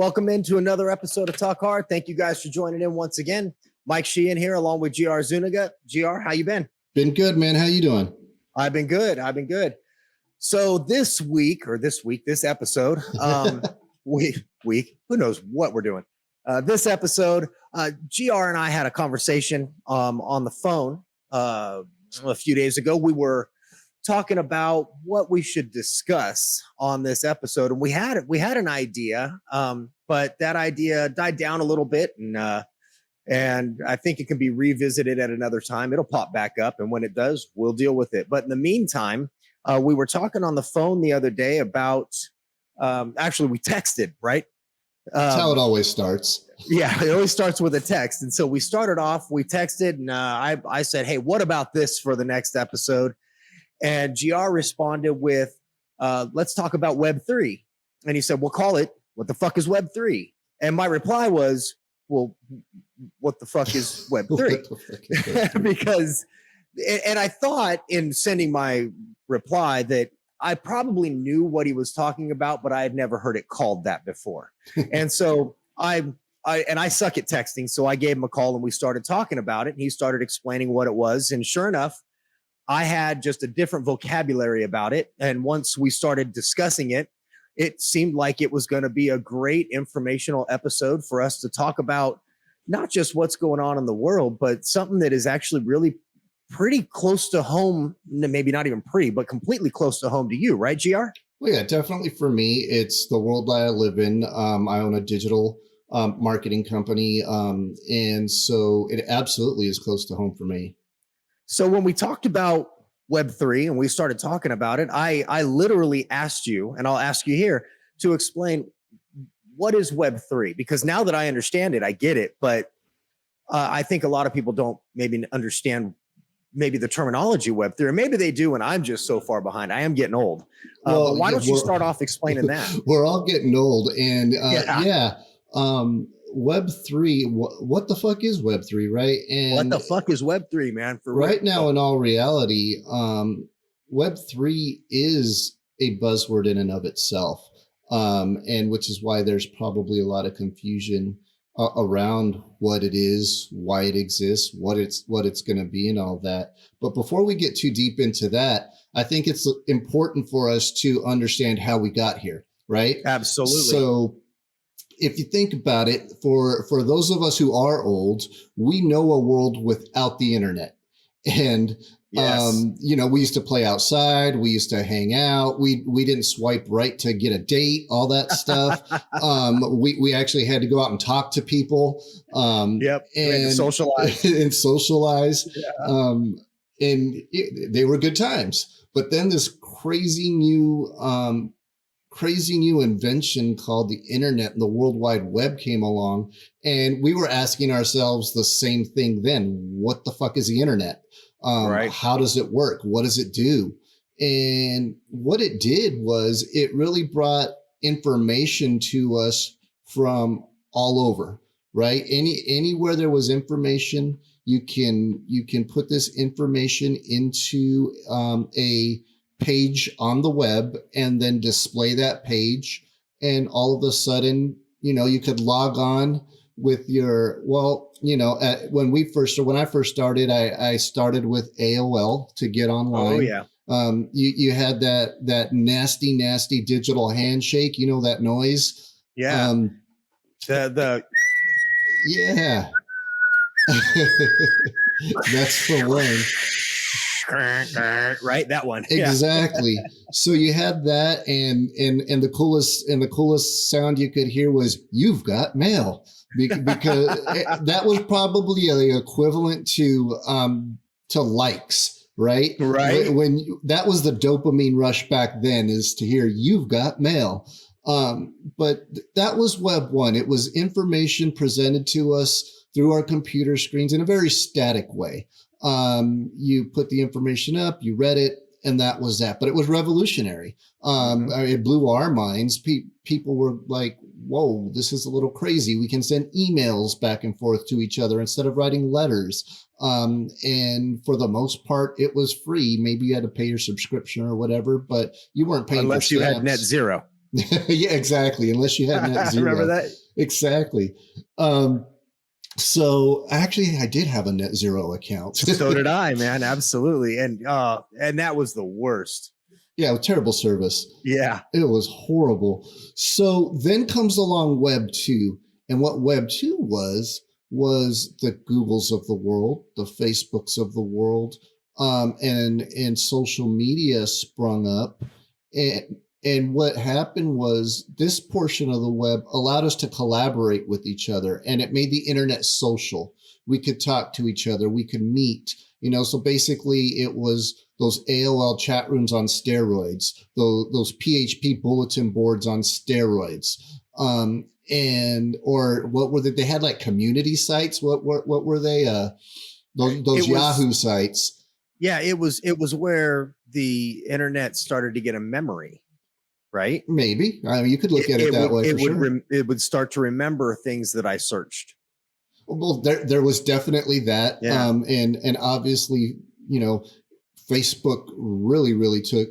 Welcome into another episode of Talk Hard. Thank you guys for joining in once again. Mike Sheehan here along with GR Zuniga. GR, how you been? Been good, man. How you doing? I've been good. So this episode, who knows what we're doing. This episode, GR and I had a conversation on the phone a few days ago. We were talking about what we should discuss on this episode, and we had an idea, but that idea died down a little bit, and I think it can be revisited at another time. It'll pop back up, and when it does, we'll deal with it. But in the meantime, we were talking on the phone the other day about actually we texted, right? That's how it always starts. Yeah, it always starts with a text. And so we started off, we texted, and I said, hey, what about this for the next episode? And GR responded with, let's talk about Web3. And he said, we'll call it, what the fuck is Web3? And my reply was, well, what the fuck is Web3? Because, and I thought in sending my reply that I probably knew what he was talking about, but I had never heard it called that before. And so I suck at texting. So I gave him a call and we started talking about it. And he started explaining what it was. And sure enough, I had just a different vocabulary about it. And once we started discussing it, it seemed like it was going to be a great informational episode for us to talk about not just what's going on in the world, but something that is actually really pretty close to home. Maybe not even pretty, but completely close to home to you, right, GR? Well, yeah, definitely for me, it's the world that I live in. I own a digital marketing company. And so it absolutely is close to home for me. So when we talked about Web3 and we started talking about it, I literally asked you, and I'll ask you here, to explain what is Web3? Because now that I understand it, I get it. But I think a lot of people don't maybe understand maybe the terminology Web3, or maybe they do, and I'm just so far behind. I am getting old. But why don't you start off explaining that? We're all getting old. And Web3, what the fuck is Web3, right? And what the fuck is Web3, man? For right now, in all reality, Web3 is a buzzword in and of itself, and which is why there's probably a lot of confusion around what it is, why it exists, what it's going to be, and all that. But before we get too deep into that, I think it's important for us to understand how we got here, right? Absolutely. So if you think about it, for those of us who are old, we know a world without the internet. And, yes. We used to play outside. We used to hang out. We didn't swipe right to get a date, all that stuff. We actually had to go out and talk to people. And socialize. And socialize. Yeah. They were good times. But then this crazy new invention called the internet and the World Wide Web came along, and we were asking ourselves the same thing then. What the fuck is the internet? Right. How does it work? What does it do? And what it did was it really brought information to us from all over, right? Anywhere there was information, you can put this information into a page on the web and then display that page. And all of a sudden, you could log on with your, when I first started, I started with AOL to get online. Oh yeah. You had that nasty, nasty digital handshake, that noise. Yeah. Yeah. That's the one. Right, that one. Exactly. So you had that, and the coolest sound you could hear was "You've got mail," because that was probably the equivalent to likes, right? Right. When that was the dopamine rush back then, is to hear "You've got mail." But that was Web 1. It was information presented to us through our computer screens in a very static way. You put the information up, you read it, and that was that. But it was revolutionary. It blew our minds. People were like, whoa, this is a little crazy. We can send emails back and forth to each other instead of writing letters. And for the most part, it was free. Maybe you had to pay your subscription or whatever, but you weren't paying unless for you stamps. had net zero. Yeah, exactly. Unless you had net zero. Remember that? Exactly. So actually, I did have a net zero account. So did I, man. Absolutely. And that was the worst. Yeah, terrible service. Yeah. It was horrible. So then comes along Web 2. And what Web 2 was the Googles of the world, the Facebooks of the world, and social media sprung up. And what happened was this portion of the web allowed us to collaborate with each other, and it made the internet social. We could talk to each other. We could meet, so basically it was those AOL chat rooms on steroids, those PHP bulletin boards on steroids. Or what were they had like community sites. What were they? Those Yahoo sites. Yeah, it was where the internet started to get a memory. Right? Maybe. I mean, you could look at it that way. It would start to remember things that I searched. Well, there was definitely that. Yeah. And obviously, Facebook really took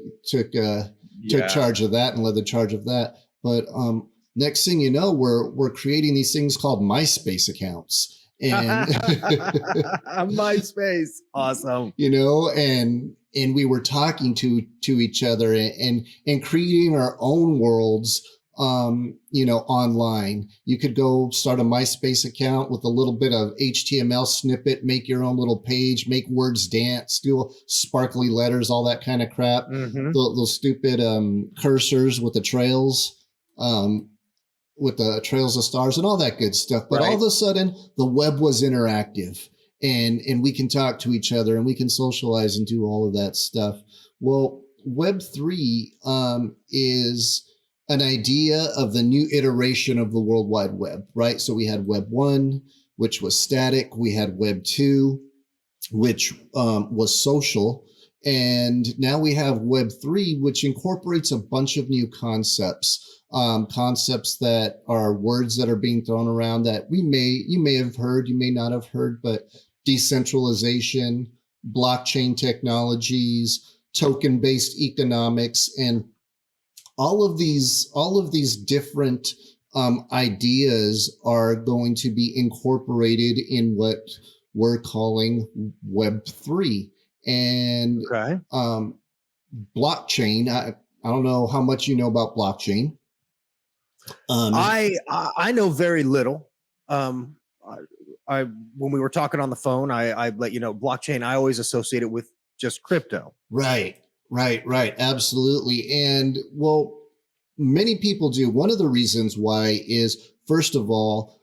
charge of that and led the charge of that. But next thing you know, we're creating these things called MySpace accounts. And MySpace. Awesome. And we were talking to each other and creating our own worlds, online. You could go start a MySpace account with a little bit of HTML snippet, make your own little page, make words dance, do sparkly letters, all that kind of crap. Mm-hmm. Those stupid cursors with the trails, with the trails of stars and all that good stuff. But all of a sudden, the web was interactive. And we can talk to each other and we can socialize and do all of that stuff. Well, Web 3 is an idea of the new iteration of the World Wide Web, right? So we had Web 1, which was static. We had Web 2, which was social. And now we have Web 3, which incorporates a bunch of new concepts. Concepts that are words that are being thrown around that you may have heard, you may not have heard, but decentralization, blockchain technologies, token-based economics, and all of these different ideas are going to be incorporated in what we're calling Web 3. And blockchain, I don't know how much you know about blockchain. I know very little. I when we were talking on the phone, I let you know blockchain. I always associate it with just crypto. Right. Absolutely. And well, many people do. One of the reasons why is, first of all,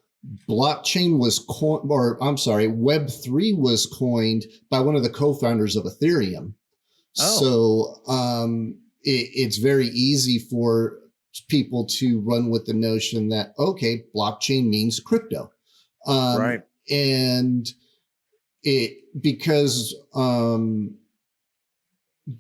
blockchain was Web 3 was coined by one of the co-founders of Ethereum. So it's very easy for people to run with the notion that, okay, blockchain means crypto. Right. And because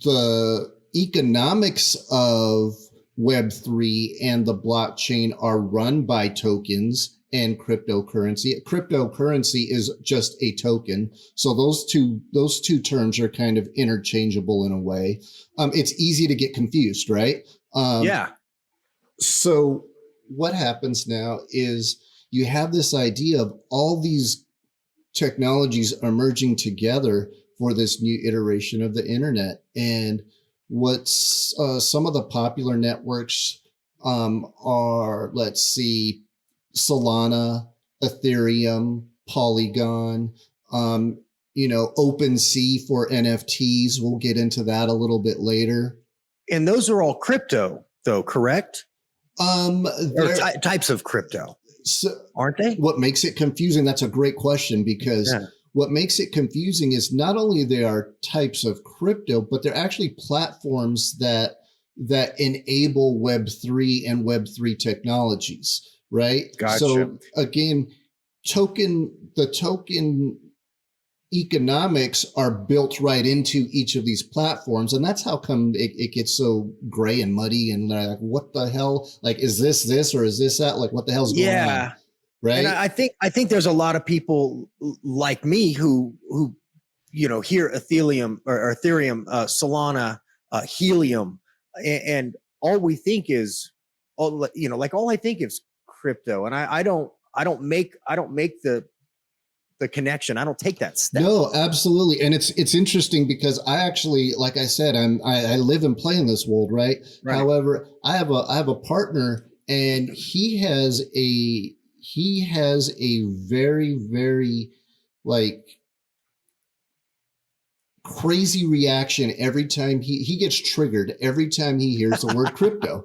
the economics of Web3 and the blockchain are run by tokens and cryptocurrency. Cryptocurrency is just a token. So those two terms are kind of interchangeable in a way. It's easy to get confused, right? Yeah. So what happens now is you have this idea of all these technologies emerging together for this new iteration of the internet. And what's some of the popular networks are, let's see, Solana, Ethereum, Polygon, OpenSea for NFTs. We'll get into that a little bit later. And those are all crypto, though, correct? Or types of crypto, aren't they? What makes it confusing? That's a great question, because what makes it confusing is not only they are types of crypto, but they're actually platforms that enable Web3 and Web3 technologies, right? Gotcha. So again, the token economics are built right into each of these platforms. And that's how come it gets so gray and muddy and like, what the hell? Like, is this or is this that? Like, what the hell's going on? Right. And I think there's a lot of people like me who hear Ethereum, Solana, Helium, and all we think is all I think is crypto, and I don't make the connection. I don't take that step. No, absolutely. And it's interesting because I actually, like I said, I live and play in this world, right? However, I have a partner, and he has a very, very like crazy reaction every time he gets triggered every time he hears the word crypto.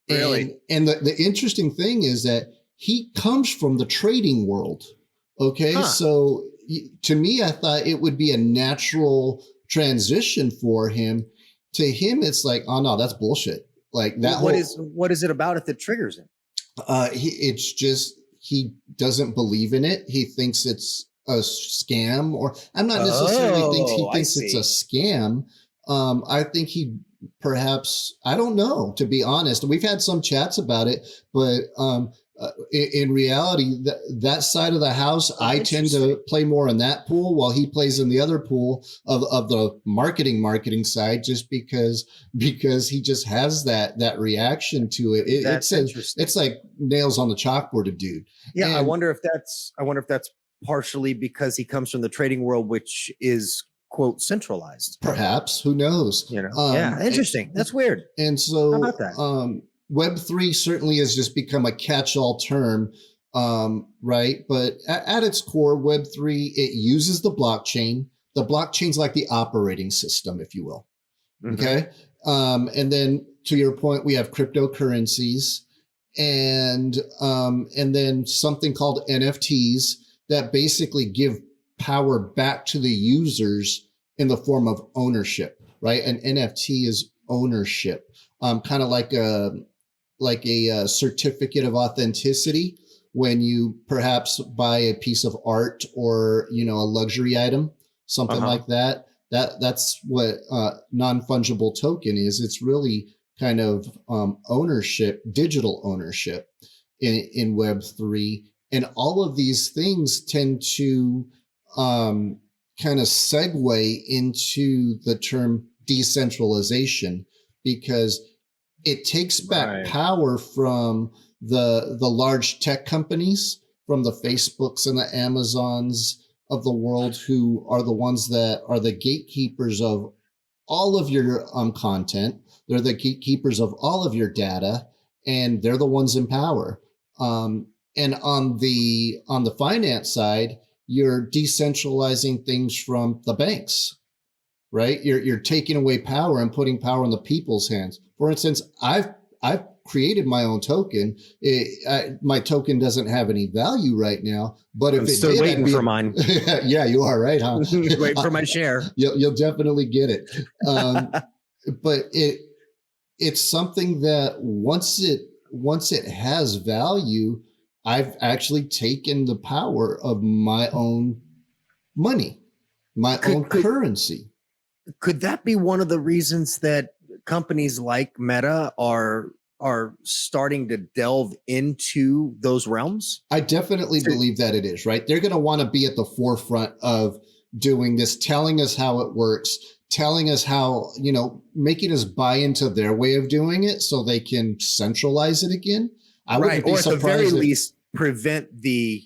Really? And the interesting thing is that he comes from the trading world. Okay. So to me, I thought it would be a natural transition for him. To him, it's like, oh no, that's bullshit. Like that. What is it about it that triggers him? It's just, he doesn't believe in it. He thinks it's a scam, or I'm not necessarily thinks it's a scam. I think he perhaps, I don't know, to be honest. We've had some chats about it, but in reality, that side of the house, I tend to play more in that pool while he plays in the other pool of the marketing side, just because he just has that reaction to it. It's like nails on the chalkboard, dude. Yeah, and I wonder if that's partially because he comes from the trading world, which is, quote, centralized. Perhaps, who knows? Yeah, interesting. That's weird. And so, how about that? Web3 certainly has just become a catch-all term, right? But at its core, Web3, it uses the blockchain. The blockchain's like the operating system, if you will. Mm-hmm. Okay. And then to your point, we have cryptocurrencies, and then something called NFTs that basically give power back to the users in the form of ownership, right? An NFT is ownership, kind of like a certificate of authenticity when you perhaps buy a piece of art or, a luxury item, something like that. That's what non-fungible token is. It's really kind of ownership, digital ownership in Web3. And all of these things tend to kind of segue into the term decentralization, because it takes back power from the large tech companies, from the Facebooks and the Amazons of the world, who are the ones that are the gatekeepers of all of your content. They're the gatekeepers of all of your data, and they're the ones in power. And on the finance side, you're decentralizing things from the banks, right? You're taking away power and putting power in the people's hands. For instance, I've created my own token. My token doesn't have any value right now, but if I'm still waiting for mine. Yeah, you are, right, huh? Waiting for my share. You'll definitely get it. But it's something that once it has value, I've actually taken the power of my own money, my own currency. Could that be one of the reasons that companies like Meta are starting to delve into those realms? I definitely believe that it is, right? They're going to want to be at the forefront of doing this, telling us how it works, telling us how, making us buy into their way of doing it so they can centralize it again. I wouldn't be or at the very least prevent the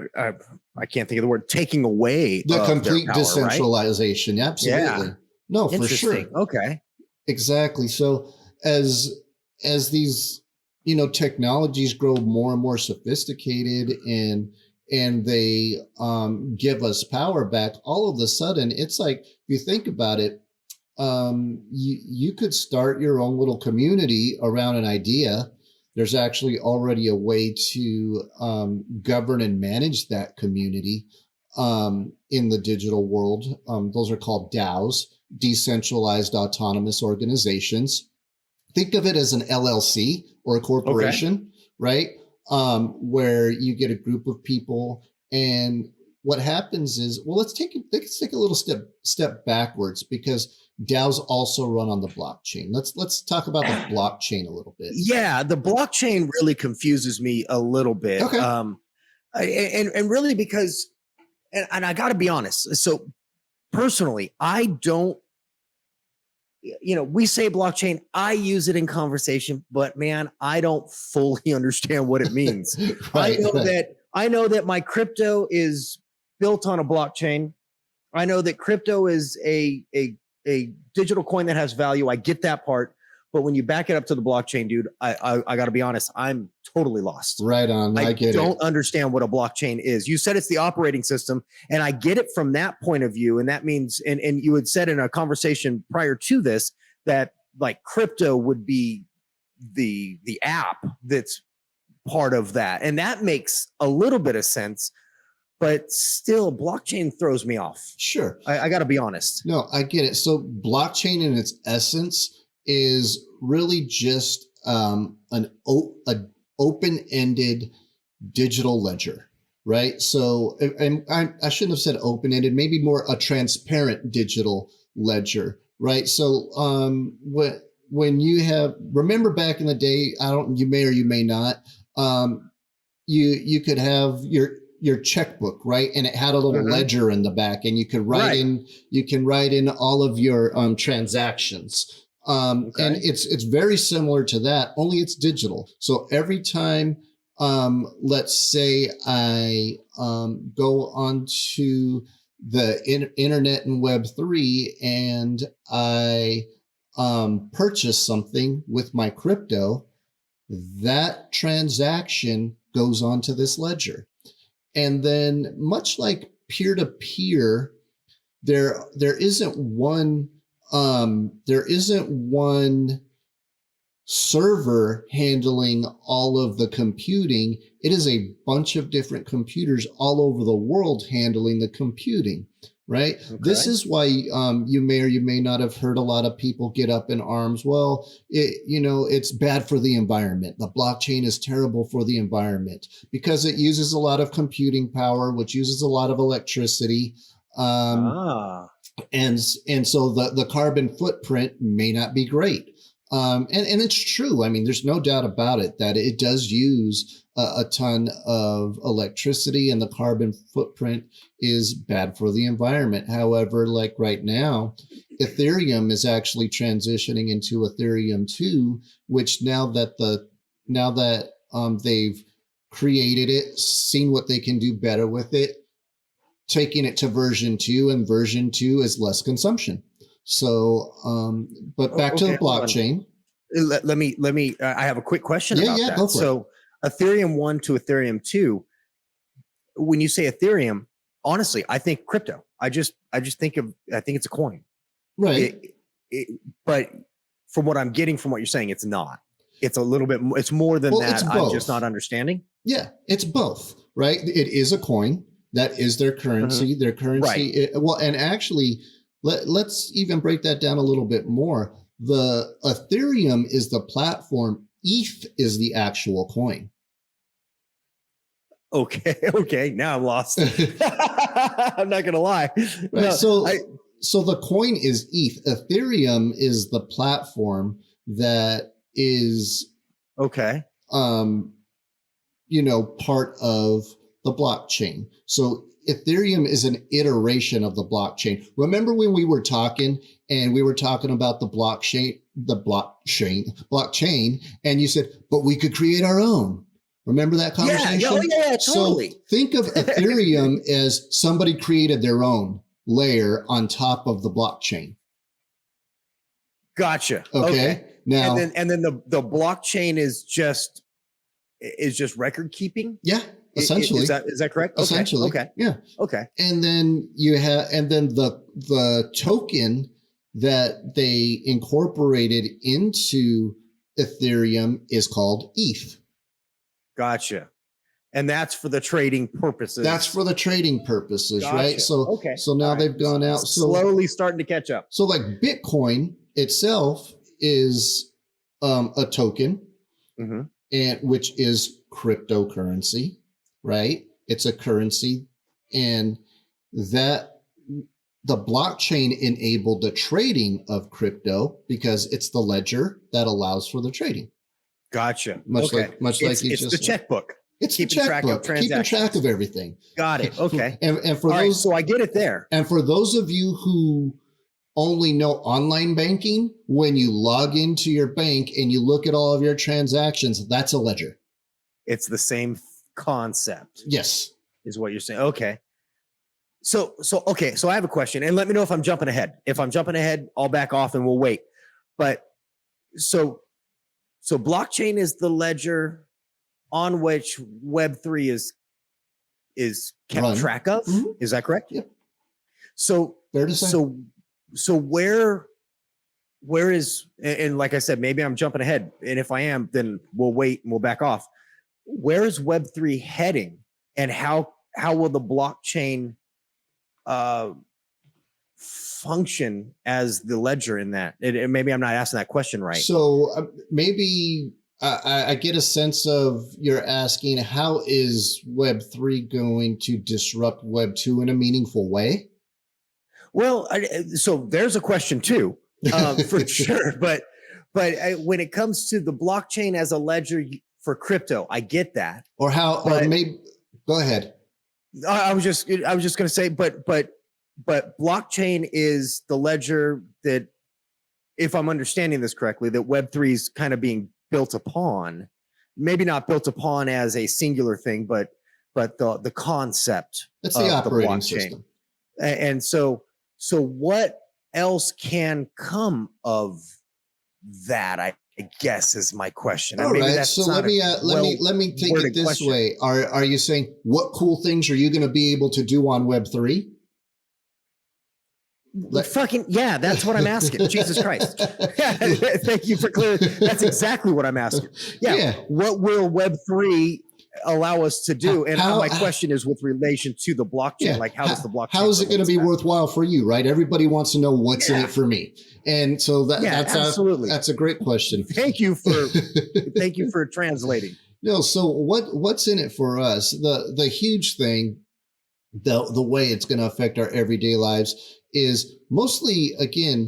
I can't think of the word, taking away the complete power, decentralization. Right? Absolutely. Yeah. No, for sure. Okay. Exactly. So as these, technologies grow more and more sophisticated and they give us power back, all of a sudden, it's like, if you think about it, you could start your own little community around an idea. There's actually already a way to govern and manage that community in the digital world. Those are called DAOs, decentralized autonomous organizations. Think of it as an LLC or a corporation, right? Where you get a group of people, and what happens is, well, let's take a little step backwards, because DAOs also run on the blockchain. Let's talk about the blockchain a little bit. Yeah, the blockchain really confuses me a little bit. Okay. And really because, and I got to be honest. So personally, I don't we say blockchain, I use it in conversation, but man, I don't fully understand what it means. Right, I know that my crypto is built on a blockchain. I know that crypto is a digital coin that has value. I get that part. But when you back it up to the blockchain, dude, I got to be honest, I'm totally lost. Right on. I get it. I don't understand what a blockchain is. You said it's the operating system, and I get it from that point of view. And that means, and you had said in a conversation prior to this that like crypto would be the app that's part of that, and that makes a little bit of sense. But still, blockchain throws me off. Sure, I got to be honest. No, I get it. So blockchain in its essence is really just an open-ended digital ledger, right? So, and I shouldn't have said open-ended, maybe more a transparent digital ledger, right? So, when you remember back in the day, you may or you may not, you could have your checkbook, right? And it had a little ledger in the back, and you could write in all of your transactions. And it's very similar to that, only it's digital. So every time, let's say I go onto the internet and Web3 and I purchase something with my crypto, that transaction goes onto this ledger. And then much like peer-to-peer, there isn't one server handling all of the computing. It is a bunch of different computers all over the world handling the computing, right? Okay. This is why you may or you may not have heard a lot of people get up in arms. Well, it's bad for the environment. The blockchain is terrible for the environment because it uses a lot of computing power, which uses a lot of electricity. And so the carbon footprint may not be great. And it's true. I mean, there's no doubt about it that it does use a ton of electricity, and the carbon footprint is bad for the environment. However, like right now, Ethereum is actually transitioning into Ethereum 2, which now that they've created it, seen what they can do better with it, taking it to version 2, and version 2 is less consumption. So, but back to the blockchain. Let me, I have a quick question about that. Go for it. Ethereum 1 to Ethereum 2, when you say Ethereum, honestly, I think crypto. I think it's a coin. Right. But from what I'm getting from what you're saying, it's not. It's a little bit, it's more than that. I'm just not understanding. Yeah, it's both, right? It is a coin. That is their currency. Their currency. Right. And actually, let's even break that down a little bit more. The Ethereum is the platform. ETH is the actual coin. Okay. Now I'm lost. I'm not gonna lie. Right. No, so the coin is ETH. Ethereum is the platform that is part of the blockchain. So Ethereum is an iteration of the blockchain. Remember when we were talking about the blockchain, and you said, but we could create our own. Remember that conversation? Yeah, totally. So think of Ethereum as somebody created their own layer on top of the blockchain. Gotcha. Okay. Now, and then the blockchain is just record keeping. Yeah. Essentially. Is that correct? Essentially. Okay. Yeah. Okay. And then the token that they incorporated into Ethereum is called ETH. Gotcha. And that's for the trading purposes. Gotcha. Right? So now they've gone out. Slowly starting to catch up. So like Bitcoin itself is a token, and which is cryptocurrency. Right? It's a currency, and that the blockchain enabled the trading of crypto because it's the ledger that allows for the trading. Gotcha. Much like it's the checkbook. It's keeping the checkbook, keeping track of everything. Got it. Okay. and for those, so I get it there. And for those of you who only know online banking. When you log into your bank and you look at all of your transactions, that's a ledger. It's the same concept. Yes. Is what you're saying. Okay. So I have a question, and let me know if I'm jumping ahead. If I'm jumping ahead, I'll back off and we'll wait. But so blockchain is the ledger on which Web3 is kept track of. Mm-hmm. Is that correct? Yep. So where is, and like I said, maybe I'm jumping ahead, and if I am, then we'll wait and we'll back off. Where is Web3 heading, and how will the blockchain function as the ledger in that? Maybe I'm not asking that question right. So maybe I get a sense of you're asking, how is Web3 going to disrupt Web2 in a meaningful way? Well, so there's a question too, for sure. But when it comes to the blockchain as a ledger for crypto, I get that. Or how? Or maybe go ahead. I was just going to say, but blockchain is the ledger that, if I'm understanding this correctly, that Web3 is kind of being built upon. Maybe not built upon as a singular thing, but the concept. It's the operating system. And so what else can come of that? I guess is my question. All right. So let me take it this way. Are you saying what cool things are you going to be able to do on Web3? Fucking yeah, that's what I'm asking. Jesus Christ. Thank you for clear. That's exactly what I'm asking. Yeah. What will Web3 allow us to do? And my question is with relation to the blockchain. Yeah. Like, how does the blockchain? How is it going to be worthwhile for you? Right. Everybody wants to know what's in it for me. And so that's absolutely. That's a great question. Thank you for translating. No. So what's in it for us? The huge thing, the way it's going to affect our everyday lives is mostly, again,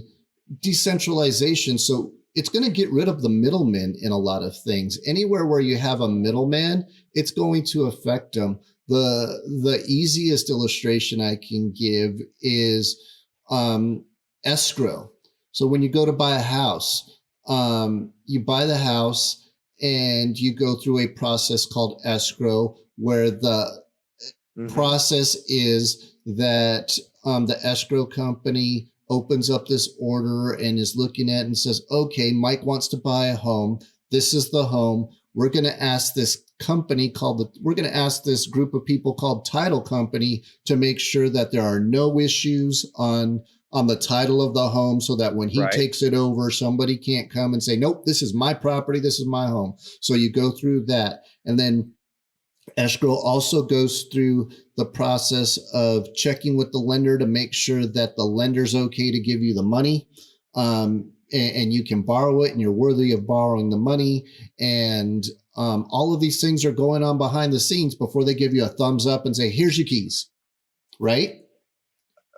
decentralization. So it's going to get rid of the middlemen in a lot of things. Anywhere where you have a middleman, it's going to affect them. The easiest illustration I can give is escrow. So when you go to buy a house, you buy the house and you go through a process called escrow, where the process is that the escrow company opens up this order and is looking at it and says, okay, Mike wants to buy a home. This is the home. We're going to ask this group of people called title company to make sure that there are no issues on the title of the home, so that when he takes it over, somebody can't come and say, nope, this is my property. This is my home. So you go through that. And then escrow also goes through the process of checking with the lender to make sure that the lender's okay to give you the money, and you can borrow it and you're worthy of borrowing the money. And all of these things are going on behind the scenes before they give you a thumbs up and say, here's your keys. Right?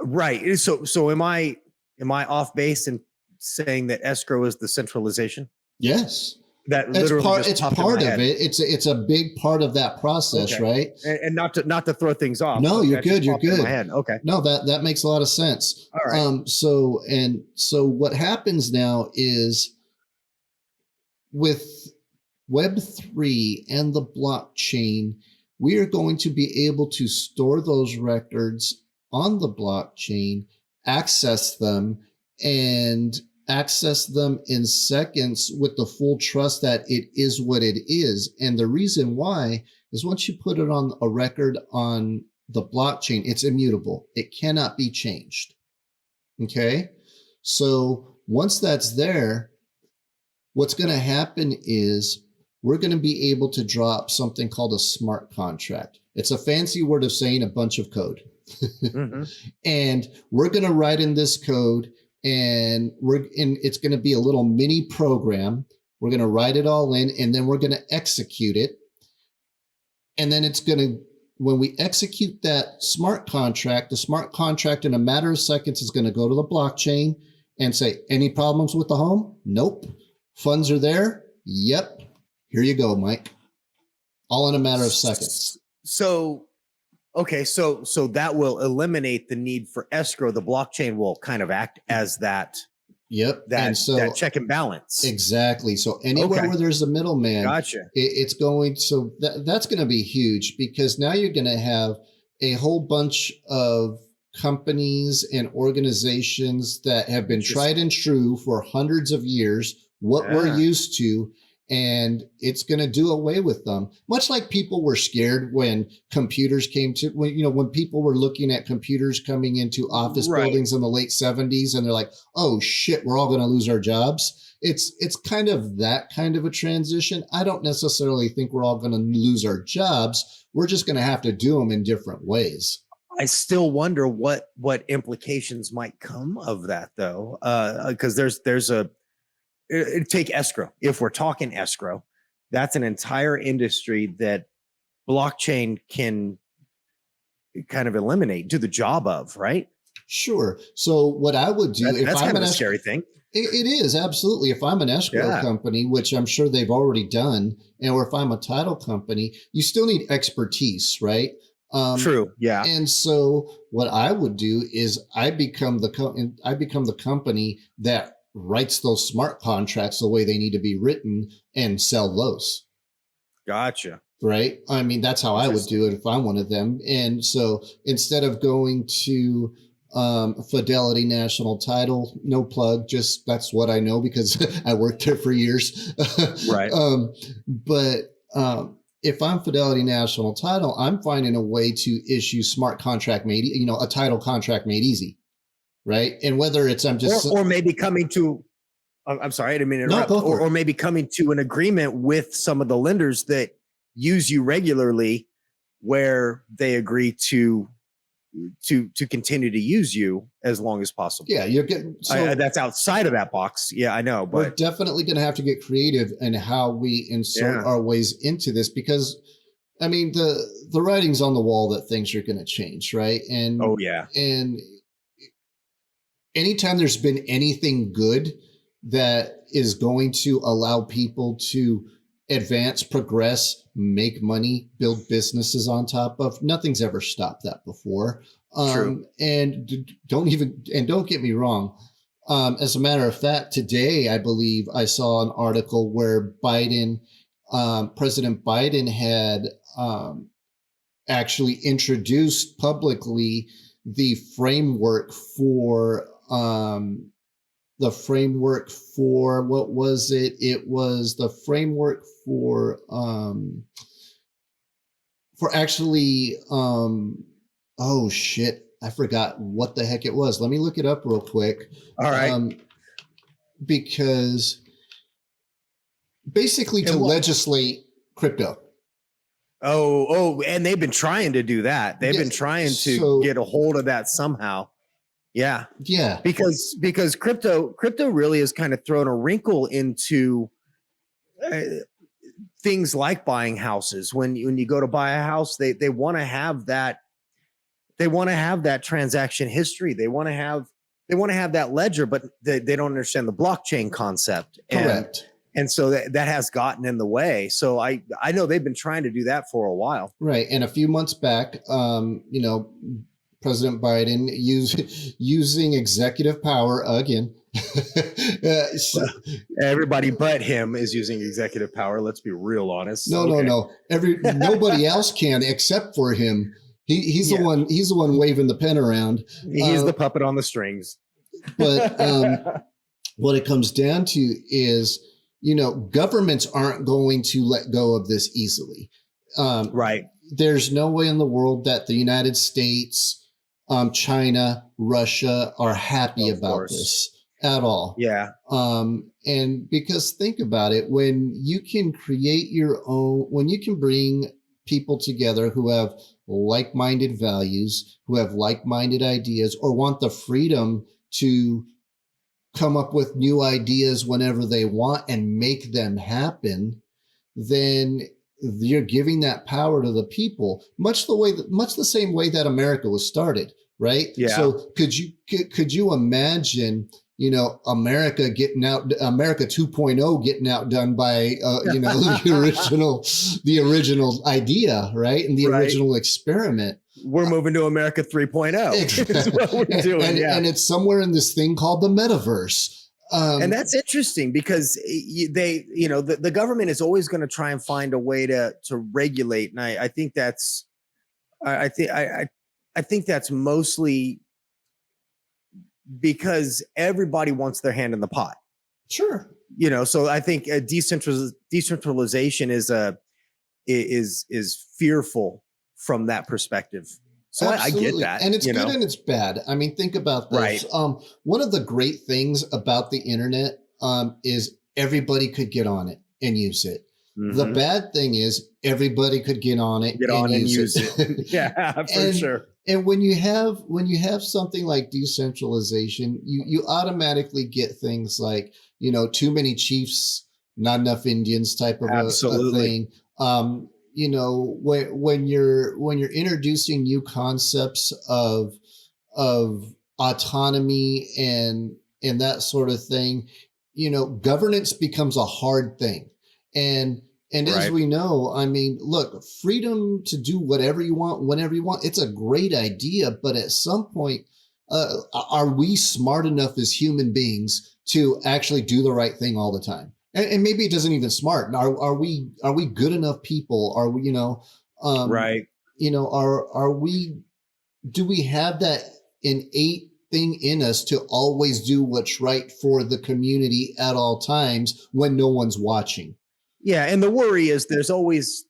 Right. So am I off base in saying that escrow is the centralization? Yes. That literally it's part of it. It's a big part of that process, right? And not to throw things off. No, you're good. You're good. In my head. Okay. No, that makes a lot of sense. All right. So what happens now is with Web3 and the blockchain, we are going to be able to store those records on the blockchain, access them in seconds with the full trust that it is what it is. And the reason why is once you put it on a record on the blockchain, it's immutable. It cannot be changed. Okay. So once that's there, what's going to happen is we're going to be able to draw up something called a smart contract. It's a fancy word of saying a bunch of code. And we're going to write in this code, and it's going to be a little mini program. We're going to write it all in, and then we're going to execute it. And then when we execute that smart contract, the smart contract in a matter of seconds is going to go to the blockchain and say, any problems with the home? Nope. Funds are there? Yep. Here you go, Mike. All in a matter of seconds. So Okay, so that will eliminate the need for escrow. The blockchain will kind of act as that. Yep. That check and balance. Exactly. So anywhere where there's a middleman, gotcha. It's going. So that's going to be huge, because now you're going to have a whole bunch of companies and organizations that have been tried and true for hundreds of years, what we're used to. And it's going to do away with them. Much like people were scared when computers came to, when people were looking at computers coming into office buildings in the late 70s, and they're like, oh shit, we're all going to lose our jobs. It's kind of that kind of a transition. I don't necessarily think we're all going to lose our jobs. We're just going to have to do them in different ways. I still wonder what implications might come of that, though, because there's a take escrow. If we're talking escrow, that's an entire industry that blockchain can kind of eliminate, do the job of, right? Sure. So what I would do, if I'm kind of a scary thing. It is, absolutely. If I'm an escrow company, which I'm sure they've already done, or if I'm a title company, you still need expertise, right? True. Yeah. And so what I would do is I become the company that writes those smart contracts the way they need to be written and sell those. Gotcha. Right. I mean, that's how I would do it if I'm one of them. And so instead of going to Fidelity National Title, no plug, just that's what I know because I worked there for years. Right. But if I'm Fidelity National Title, I'm finding a way to issue smart contract made, a title contract made easy. Right. And whether it's or maybe coming to, I'm sorry, I didn't mean to interrupt, or maybe coming to an agreement with some of the lenders that use you regularly, where they agree to continue to use you as long as possible. Yeah, you're getting that's outside of that box. Yeah, I know, but we're definitely going to have to get creative in how we insert our ways into this, because I mean the writing's on the wall that things are going to change, right? And and anytime there's been anything good that is going to allow people to advance, progress, make money, build businesses on top of, nothing's ever stopped that before. True. And don't get me wrong. As a matter of fact, today, I believe I saw an article where President Biden had actually introduced publicly the framework for what was it? It was the framework for actually oh shit, I forgot what the heck it was. Let me look it up real quick. All right. Because basically to legislate crypto. Oh, and they've been trying to do that. They've been trying to get a hold of that somehow. Yeah. Yeah. Because crypto really has kind of thrown a wrinkle into things like buying houses. When you go to buy a house, they want to have that. They want to have that transaction history. They want to have that ledger, but they don't understand the blockchain concept. Correct. And so that has gotten in the way. So I know they've been trying to do that for a while. Right. And a few months back, President Biden using executive power again. Everybody but him is using executive power. Let's be real honest. No. Nobody else can except for him. He's the one. He's the one waving the pen around. He's the puppet on the strings. But what it comes down to is, governments aren't going to let go of this easily. Right. There's no way in the world that the United States, China, Russia are happy about this at all. Yeah. And because think about it, when you can create when you can bring people together who have like-minded values, who have like-minded ideas, or want the freedom to come up with new ideas whenever they want and make them happen, then you're giving that power to the people, much the same way that America was started, right? Yeah. So could you imagine, America 2.0 getting outdone by the original idea, right? And the original experiment. we're moving to America 3.0. Exactly. Is what we're doing. And it's somewhere in this thing called the metaverse. And that's interesting because the government is always going to try and find a way to regulate. And I think that's, I think that's mostly because everybody wants their hand in the pot. Sure. So I think decentralization is fearful from that perspective. So I get that. And it's good and it's bad. I mean, think about this. Right. One of the great things about the internet is everybody could get on it and use it. Mm-hmm. The bad thing is everybody could get on it and use it. Yeah, for sure. And when you have something like decentralization, you automatically get things like, too many chiefs, not enough Indians type of a thing. When you're introducing new concepts of autonomy and that sort of thing, governance becomes a hard thing. And as we know, I mean, look, freedom to do whatever you want, whenever you want, it's a great idea. But at some point, are we smart enough as human beings to actually do the right thing all the time? And maybe it doesn't even smart. Are we good enough people? Are we, right. Do we have that innate thing in us to always do what's right for the community at all times when no one's watching? Yeah. And the worry is there's always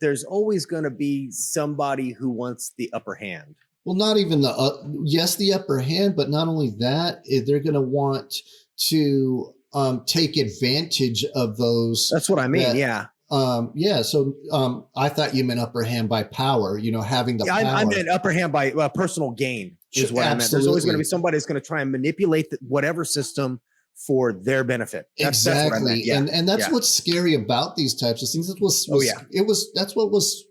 going to be somebody who wants the upper hand. Well, not even the upper hand, but not only that, they're going to want to take advantage of those. That's what I mean. Yeah. So I thought you meant upper hand by power, having the power. I meant upper hand by personal gain is what I meant. There's always going to be somebody who's going to try and manipulate whatever system for their benefit. Exactly. That's what I meant. Yeah. And that's what's scary about these types of things. That's what was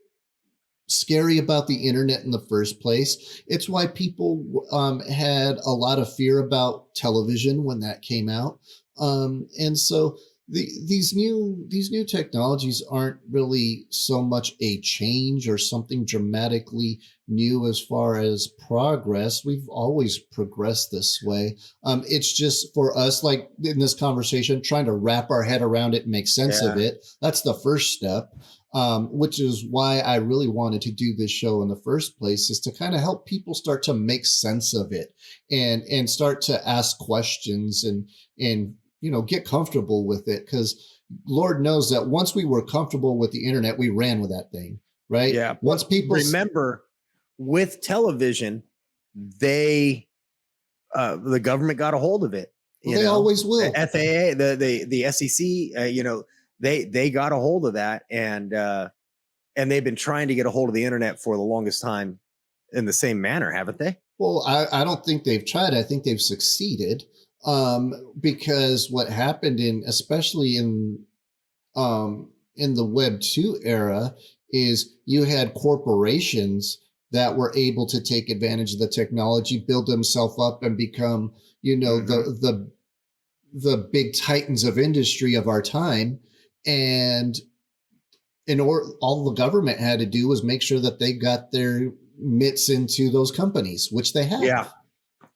scary about the internet in the first place. It's why people had a lot of fear about television when that came out. And so these new technologies aren't really so much a change or something dramatically new as far as progress. We've always progressed this way. It's just for us, like in this conversation, trying to wrap our head around it and make sense of it. That's the first step, which is why I really wanted to do this show in the first place, is to kind of help people start to make sense of it and start to ask questions and get comfortable with it, because Lord knows that once we were comfortable with the internet, we ran with that thing, right? Yeah. Once people remember with television, the government got a hold of it. They always will. The FAA, the SEC, they got a hold of that, and they've been trying to get a hold of the internet for the longest time in the same manner, haven't they? Well, I don't think they've tried. I think they've succeeded. Because what happened especially in the Web 2 era is you had corporations that were able to take advantage of the technology, build themselves up and become, the big titans of industry of our time. And all the government had to do was make sure that they got their mitts into those companies, which they have. Yeah,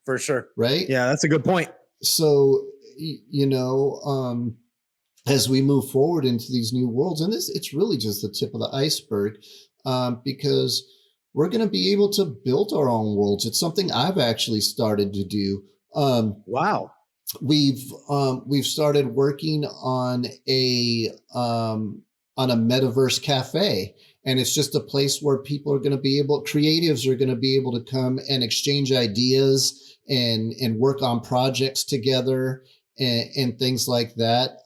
for sure. Right. Yeah. That's a good point. So, as we move forward into these new worlds, and it's really just the tip of the iceberg, because we're going to be able to build our own worlds. It's something I've actually started to do. Wow. We've started working on a metaverse cafe, and it's just a place where people are going to be creatives are going to be able to come and exchange ideas and work on projects together and things like that.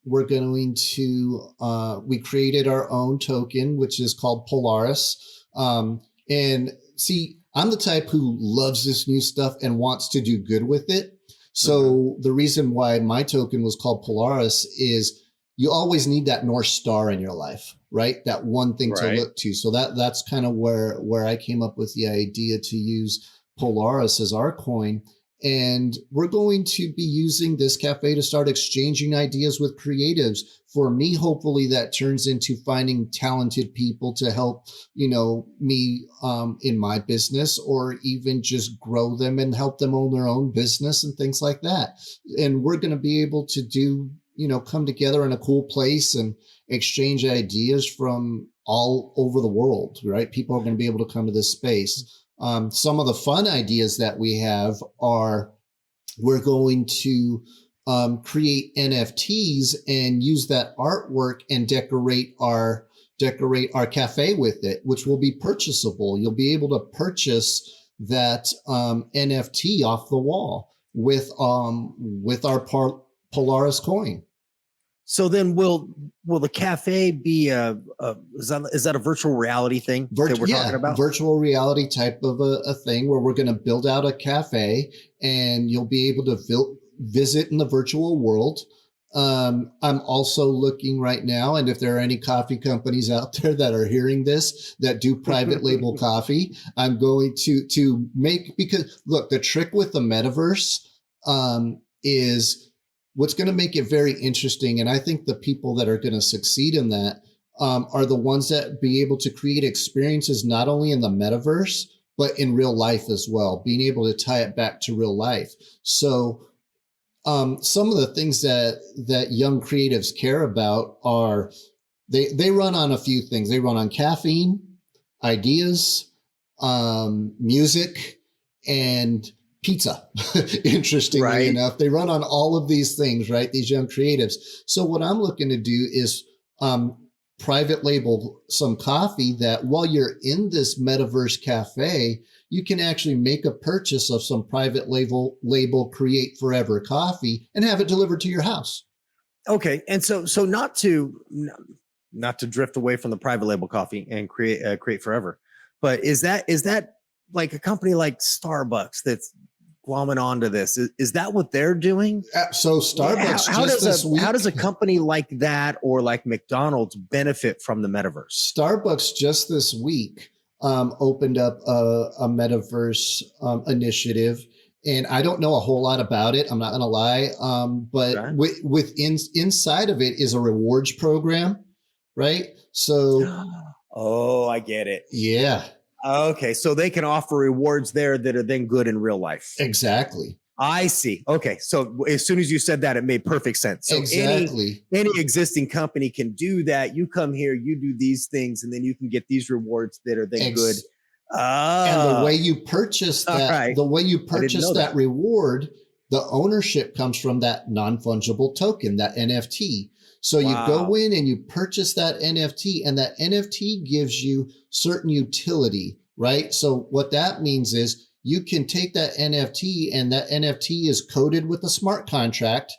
We're going to, we created our own token, which is called Polaris. And see, I'm the type who loves this new stuff and wants to do good with it. So the reason why my token was called Polaris is you always need that North Star in your life, right? That one thing to look to. So that's kind of where I came up with the idea to use Polaris as our coin. And we're going to be using this cafe to start exchanging ideas with creatives. For me, hopefully that turns into finding talented people to help, me in my business, or even just grow them and help them own their own business and things like that. And we're going to be able to do, come together in a cool place and exchange ideas from all over the world, right? People are going to be able to come to this space. Some of the fun ideas that we have are we're going to create NFTs and use that artwork and decorate our cafe with it, which will be purchasable. You'll be able to purchase that NFT off the wall with our Polaris coin. So then will the cafe be is that a virtual reality thing that we're talking about? Virtual reality type of a thing where we're going to build out a cafe and you'll be able to visit in the virtual world. I'm also looking right now, and if there are any coffee companies out there that are hearing this that do private label coffee, I'm going to make, because look, the trick with the metaverse is what's going to make it very interesting. And I think the people that are going to succeed in that are the ones that be able to create experiences, not only in the metaverse, but in real life as well, being able to tie it back to real life. So some of the things that young creatives care about are they run on a few things. They run on caffeine, ideas, music, and pizza. Interestingly enough, they run on all of these things, right? These young creatives. So what I'm looking to do is private label some coffee that while you're in this metaverse cafe, you can actually make a purchase of some private label Create Forever coffee and have it delivered to your house. Okay. And so not to drift away from the private label coffee and Create Forever, but is that like a company like Starbucks that's glomming onto this? Is that what they're doing? So Starbucks how does a company like that or like McDonald's benefit from the metaverse? Starbucks just this week opened up a metaverse initiative, and I don't know a whole lot about it. I'm not going to lie, but okay. Inside of it is a rewards program, right? So, oh, I get it. Yeah. Okay, so they can offer rewards there that are then good in real life. Exactly. I see. Okay, so as soon as you said that, it made perfect sense. So exactly. Any existing company can do that. You come here, you do these things, and then you can get these rewards that are then good. And the way you purchase that, that reward, the ownership comes from that non-fungible token, that NFT. So you go in and you purchase that NFT, and that NFT gives you certain utility, right? So what that means is you can take that NFT, and that NFT is coded with a smart contract.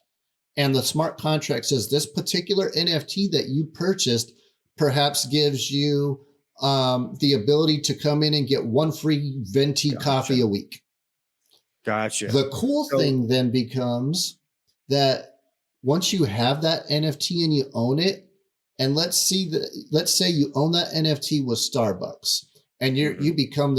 And the smart contract says this particular NFT that you purchased perhaps gives you the ability to come in and get one free venti coffee a week. Gotcha. The cool thing then becomes that once you have that NFT and you own it, and let's say you own that NFT with Starbucks, and you become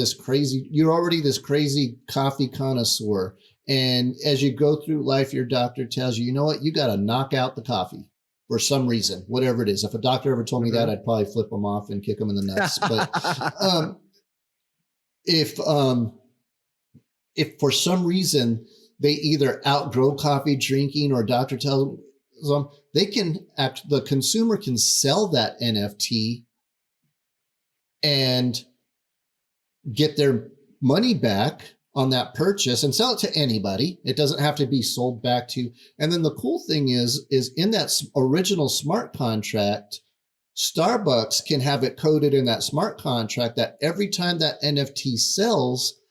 you're already this crazy coffee connoisseur. And as you go through life, your doctor tells you, you know what, you got to knock out the coffee for some reason, whatever it is. If a doctor ever told me that, I'd probably flip them off and kick them in the nuts. But if for some reason they either outgrow coffee drinking, or doctor tells them, the consumer can sell that NFT and get their money back on that purchase and sell it to anybody. It doesn't have to be sold back to. And then the cool thing is in that original smart contract, Starbucks can have it coded in that smart contract that every time that NFT sells,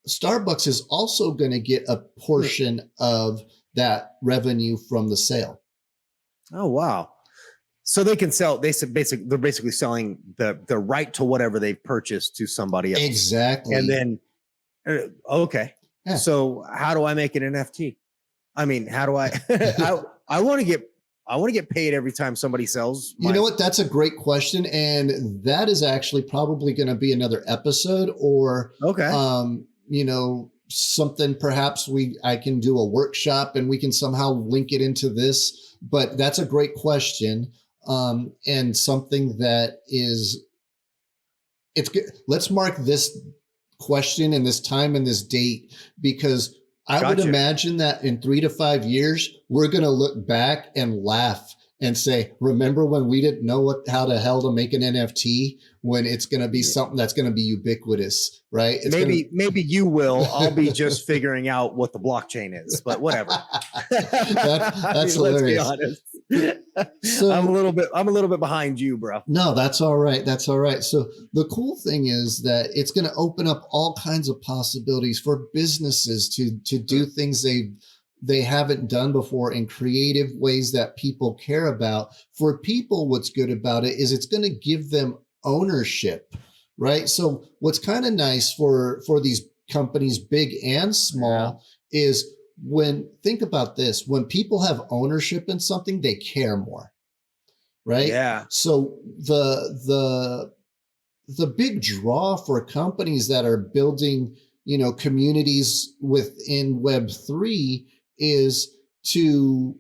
Starbucks is also going to get a portion of that revenue from the sale. Oh, wow. So they can sell, they're basically selling the right to whatever they've purchased to somebody else. Exactly. And then, okay. Yeah. So how do I make an NFT? I mean, how do I, I want to get paid every time somebody sells. You know what? That's a great question. And that is actually probably going to be another episode, or, something perhaps I can do a workshop and we can somehow link it into this, but that's a great question. And something that it's good. Let's mark this question and this time and this date, because I would imagine that in 3 to 5 years, we're going to look back and laugh and say, remember when we didn't know how the hell to make an NFT, when it's going to be something that's going to be ubiquitous, right? Maybe you will. I'll be just figuring out what the blockchain is, but whatever. That's hilarious. Let's be honest. So, I'm a little bit behind you, bro. No, that's all right. That's all right. So the cool thing is that it's going to open up all kinds of possibilities for businesses to do things they haven't done before in creative ways that people care about. For people, what's good about it is it's going to give them ownership, right? So what's kind of nice for these companies, big and small, is think about this, when people have ownership in something, they care more, right? Yeah. So the big draw for companies that are building, communities within Web3 is to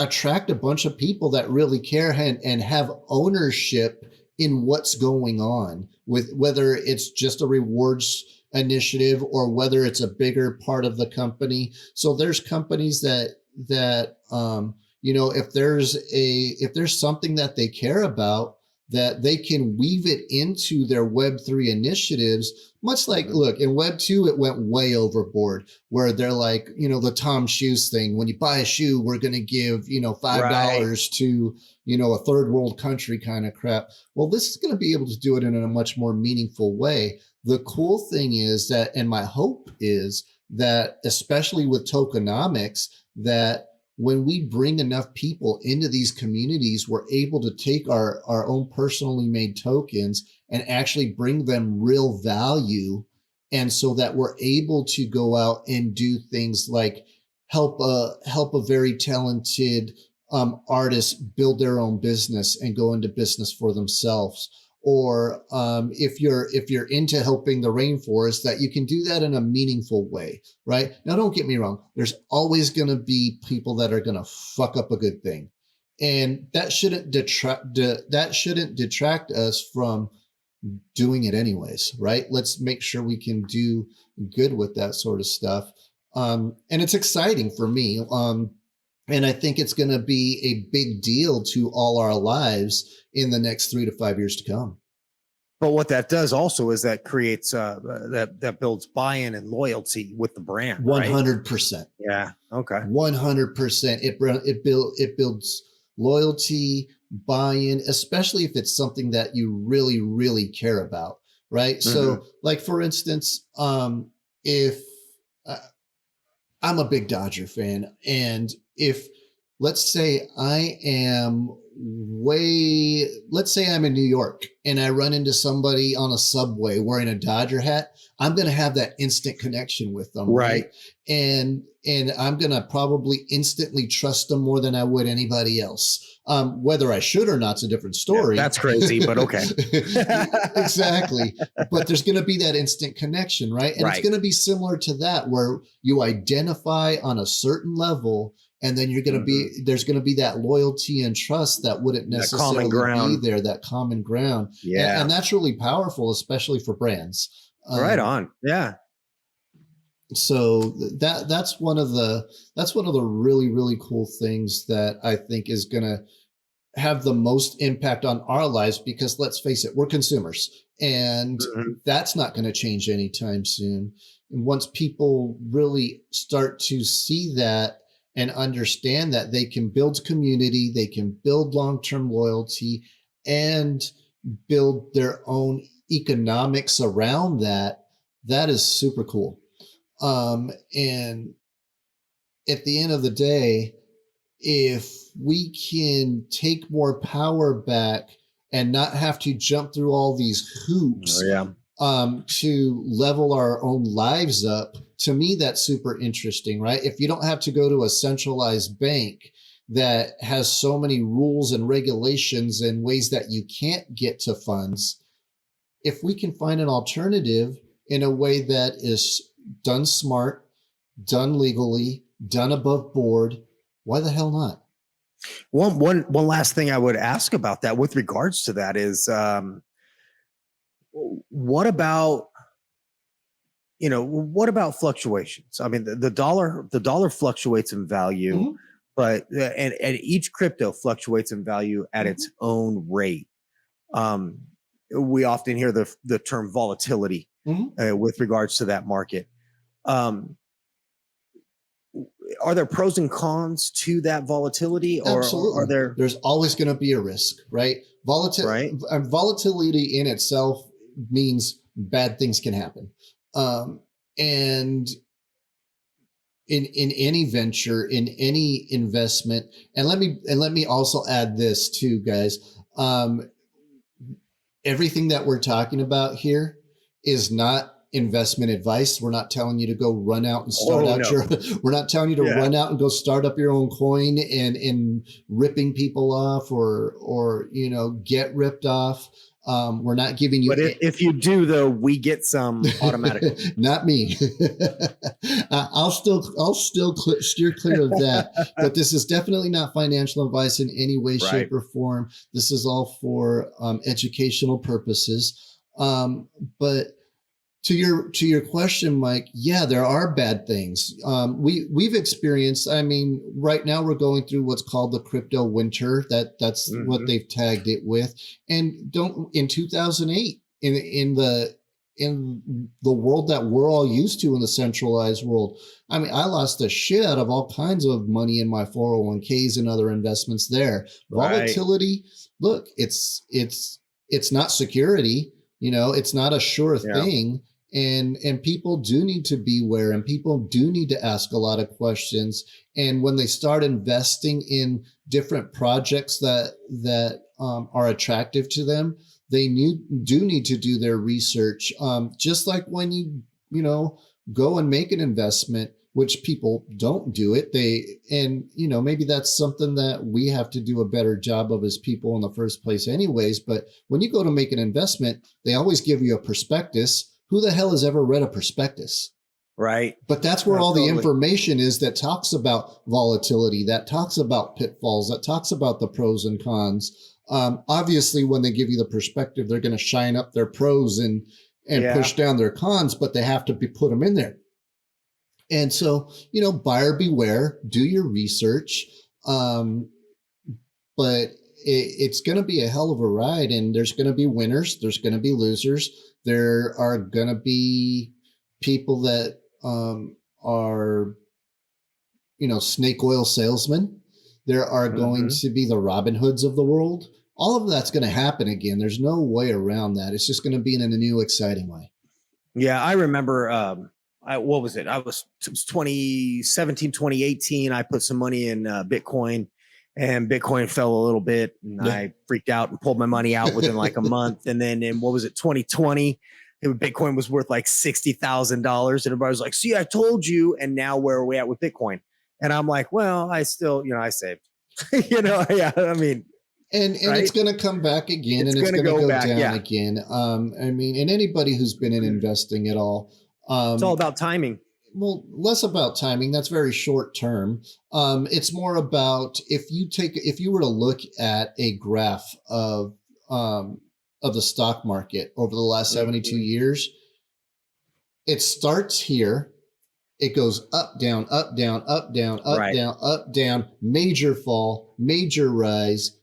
attract a bunch of people that really care and have ownership in what's going on, with whether it's just a rewards initiative or whether it's a bigger part of the company. So there's companies that if there's something that they care about, that they can weave it into their Web3 initiatives, much like, look, in Web2, it went way overboard, where they're like, the Tom Shoes thing. When you buy a shoe, we're going to give, $5 to, a third world country kind of crap. Well, this is going to be able to do it in a much more meaningful way. The cool thing is that, and my hope is that, especially with tokenomics, that when we bring enough people into these communities, we're able to take our own personally made tokens and actually bring them real value. And so that we're able to go out and do things like help a very talented artist build their own business and go into business for themselves. Or if you're into helping the rainforest, that you can do that in a meaningful way, right? Now, don't get me wrong. There's always going to be people that are going to fuck up a good thing, and that shouldn't detract us from doing it anyways, right? Let's make sure we can do good with that sort of stuff, and it's exciting for me. And I think it's going to be a big deal to all our lives in the next 3 to 5 years to come. But what that does also is that creates that builds buy-in and loyalty with the brand. 100%. Right? Yeah. Okay. 100%. It builds loyalty, buy-in, especially if it's something that you really, really care about. Right. Mm-hmm. So, like, for instance, if I'm a big Dodger fan, and if, let's say I'm in New York and I run into somebody on a subway wearing a Dodger hat, I'm going to have that instant connection with them. Right. And I'm going to probably instantly trust them more than I would anybody else. Whether I should or not is a different story. Yeah, that's crazy, but okay. Exactly. But there's going to be that instant connection, right? And it's going to be similar to that, where you identify on a certain level, and then you're going to there's going to be that loyalty and trust that wouldn't necessarily be there, that common ground. Yeah. And that's really powerful, especially for brands. Right on. Yeah. So that's one of the really, really cool things that I think is going to have the most impact on our lives, because let's face it, we're consumers, and that's not going to change anytime soon. And once people really start to see that and understand that they can build community, they can build long-term loyalty, and build their own economics around that, that is super cool. And at the end of the day, if we can take more power back and not have to jump through all these hoops to level our own lives up, to me, that's super interesting, right? If you don't have to go to a centralized bank that has so many rules and regulations and ways that you can't get to funds, if we can find an alternative in a way that is done smart, done legally, done above board. Why the hell not? One last thing I would ask about that with regards to that is, what about, what about fluctuations? I mean, the dollar fluctuates in value, mm-hmm. but and each crypto fluctuates in value at mm-hmm. its own rate. We often hear the term volatility mm-hmm. With regards to that market. Are there pros and cons to that volatility, or Absolutely. Are there? There's always going to be a risk, right? Volatility in itself means bad things can happen, and in any venture, in any investment, and let me also add this too, guys. Everything that we're talking about here is not investment advice. We're not telling you to go run out and start we're not telling you to run out and go start up your own coin and ripping people off or get ripped off. We're not giving you. But if you do, though, we get some automatically. Not me. I'll still steer clear of that. But this is definitely not financial advice in any way, shape, or form. This is all for educational purposes. But to your question, Mike, yeah, there are bad things. We've experienced. I mean, right now we're going through what's called the crypto winter. That's mm-hmm. what they've tagged it with. And in 2008, in the world that we're all used to in the centralized world, I mean, I lost the shit out of all kinds of money in my 401ks and other investments there. Volatility, look, it's not security. It's not a sure thing. And people do need to beware, and people do need to ask a lot of questions. And when they start investing in different projects that are attractive to them, they do need to do their research. Just like when you go and make an investment, which people don't do it. Maybe that's something that we have to do a better job of as people in the first place anyways. But when you go to make an investment, they always give you a prospectus. Who the hell has ever read a prospectus? Right. But that's where all the information is that talks about volatility, that talks about pitfalls, that talks about the pros and cons. Obviously, when they give you the perspective, they're going to shine up their pros and push down their cons, but they have to put them in there. And so, buyer beware, do your research. But it's going to be a hell of a ride, and there's going to be winners. There's going to be losers. There are going to be people that are, snake oil salesmen. There are going mm-hmm. to be the Robin Hoods of the world. All of that's going to happen again. There's no way around that. It's just going to be in a new, exciting way. Yeah, I remember. What was it? It was 2017, 2018. I put some money in Bitcoin, and Bitcoin fell a little bit, and I freaked out and pulled my money out within like a month. And then in 2020, Bitcoin was worth like $60,000, and everybody was like, "See, I told you." And now where are we at with Bitcoin? And I'm like, well, I still, I saved. I mean. And it's going to come back again, and it's going to go down again. And anybody who's been in investing at all. It's all about timing. Well, less about timing. That's very short term. It's more about if you were to look at a graph of the stock market over the last 72 years, it starts here. It goes up, down, up, down, up, down, up, down, up, down, major fall, major rise,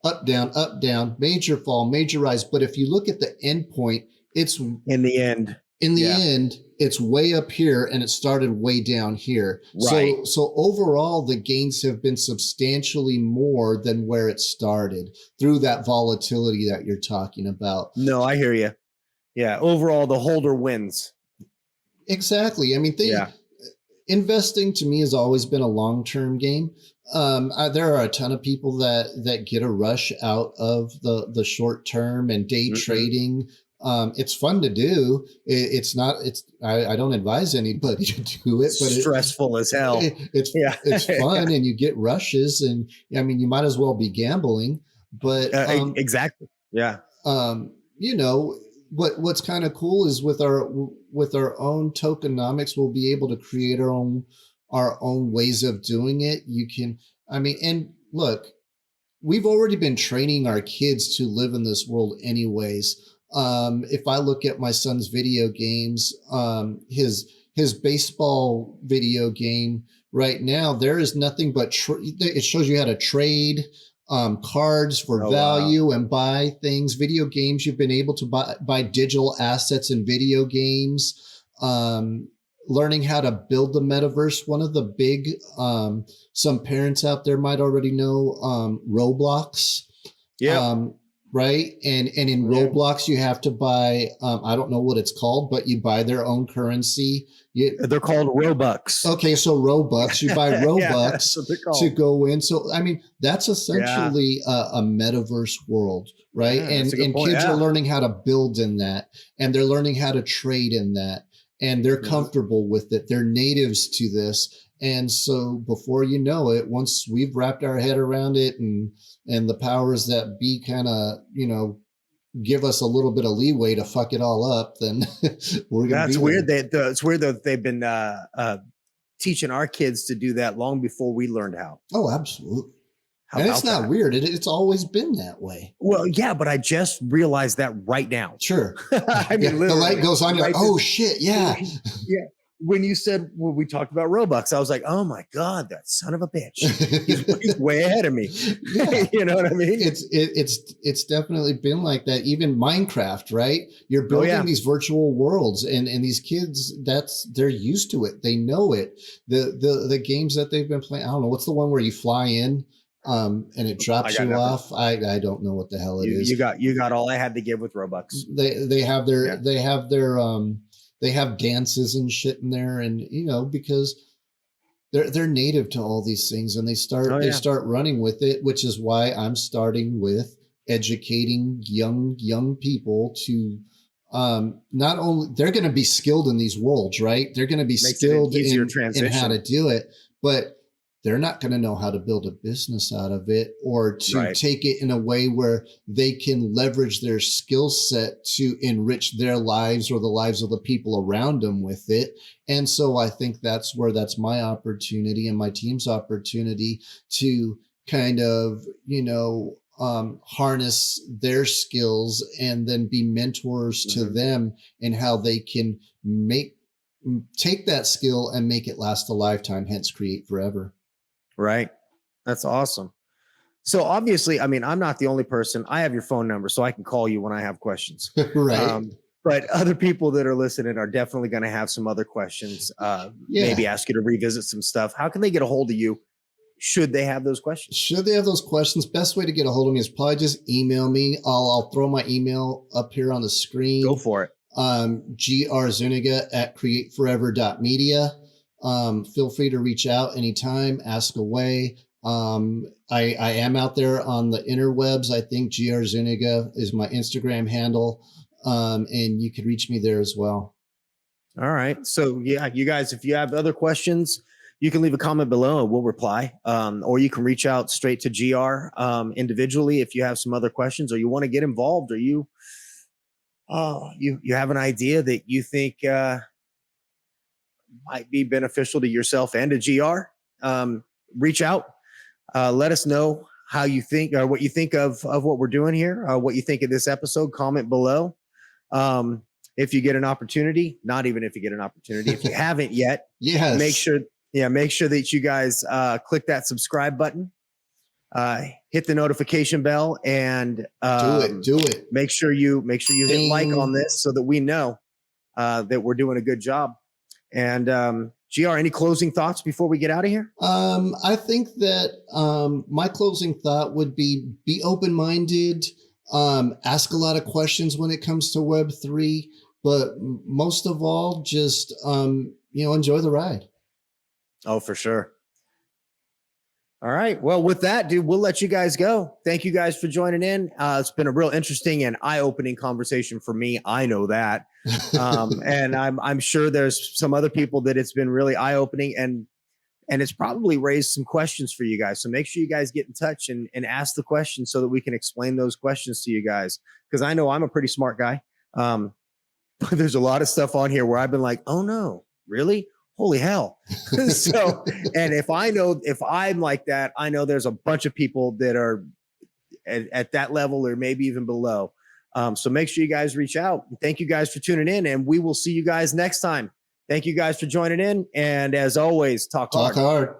up, down, major fall, major rise. But if you look at the end point, it's in the end. In the end, it's way up here and it started way down here. Right. So overall, the gains have been substantially more than where it started through that volatility that you're talking about. No, I hear you. Yeah. Overall, the holder wins. Exactly. I mean, investing to me has always been a long-term game. There are a ton of people that get a rush out of the short term and day trading. It's fun to do. I don't advise anybody to do it, but it's stressful as hell. It's fun and you get rushes, and I mean, you might as well be gambling, but exactly. Yeah. what's kind of cool is with our own tokenomics, we'll be able to create our own ways of doing it. You can, I mean, and look, we've already been training our kids to live in this world anyways. If I look at my son's video games, his baseball video game right now, there is nothing but it shows you how to trade cards for value, wow, and buy things. Video games, you've been able to buy digital assets in video games. Learning how to build the metaverse. One of the big, some parents out there might already know, Roblox. Yeah. Right. And in Roblox, you have to buy, I don't know what it's called, but you buy their own currency. They're called Robux. Okay. So Robux, you buy Robux to go in. So, I mean, that's essentially a metaverse world, right? Yeah, and kids are learning how to build in that, and they're learning how to trade in that, and they're comfortable with it. They're natives to this. And so before you know it, once we've wrapped our head around it and the powers that be kind of, give us a little bit of leeway to fuck it all up, then we're going to be weird. It's weird that they've been teaching our kids to do that long before we learned how. Oh, absolutely. And it's not weird. It's always been that way. Well, yeah, but I just realized that right now. Sure. I mean, the light goes on. You're like, oh shit. Yeah. Yeah. When you said, when we talked about Robux, I was like, oh my God, that son of a bitch. He's way ahead of me. Yeah. You know what I mean? It's definitely been like that. Even Minecraft, right? You're building these virtual worlds, and these kids, they're used to it. They know it. The games that they've been playing, I don't know, what's the one where you fly in and it drops you off? I don't know what the hell it is. You got all I had to give with Robux. They have they have dances and shit in there, and because they're native to all these things, and they start running with it, which is why I'm starting with educating young people to not only they're going to be skilled in these worlds, right? They're going to be skilled in how to do it, but they're not going to know how to build a business out of it, or to take it in a way where they can leverage their skill set to enrich their lives or the lives of the people around them with it. And so I think that's my opportunity and my team's opportunity to kind of, harness their skills and then be mentors to them in how they can take that skill and make it last a lifetime, hence create forever. Right. That's awesome. So obviously, I mean, I'm not the only person. I have your phone number, so I can call you when I have questions. Right. But other people that are listening are definitely going to have some other questions. Maybe ask you to revisit some stuff. How can they get a hold of you? Should they have those questions? Best way to get a hold of me is probably just email me. I'll throw my email up here on the screen. Go for it. grzuniga@createforever.media. Feel free to reach out anytime, ask away. I am out there on the interwebs. I think GR Zuniga is my Instagram handle. And you could reach me there as well. All right. So yeah, you guys, if you have other questions, you can leave a comment below and we'll reply. Or you can reach out straight to GR individually if you have some other questions, or you want to get involved, or you have an idea that you think might be beneficial to yourself and to GR. Reach out. Let us know how you think, or what you think of what we're doing here, what you think of this episode. Comment below. If you get an opportunity, not even if you get an opportunity, if you haven't yet, make sure that you guys click that subscribe button, hit the notification bell, and do it. Make sure you hit like on this so that we know that we're doing a good job. And GR, any closing thoughts before we get out of here? I think that my closing thought would be open-minded, ask a lot of questions when it comes to Web3, but most of all, just enjoy the ride. Oh, for sure. All right. Well, with that, dude, we'll let you guys go. Thank you guys for joining in. It's been a real interesting and eye-opening conversation for me. I know that. And I'm sure there's some other people that it's been really eye-opening, and it's probably raised some questions for you guys. So make sure you guys get in touch and ask the questions so that we can explain those questions to you guys. Because I know I'm a pretty smart guy. But there's a lot of stuff on here where I've been like, oh no, really? Holy hell. So, and if I'm like that, I know there's a bunch of people that are at that level or maybe even below. So make sure you guys reach out. Thank you guys for tuning in, and we will see you guys next time. Thank you guys for joining in. And as always, talk hard.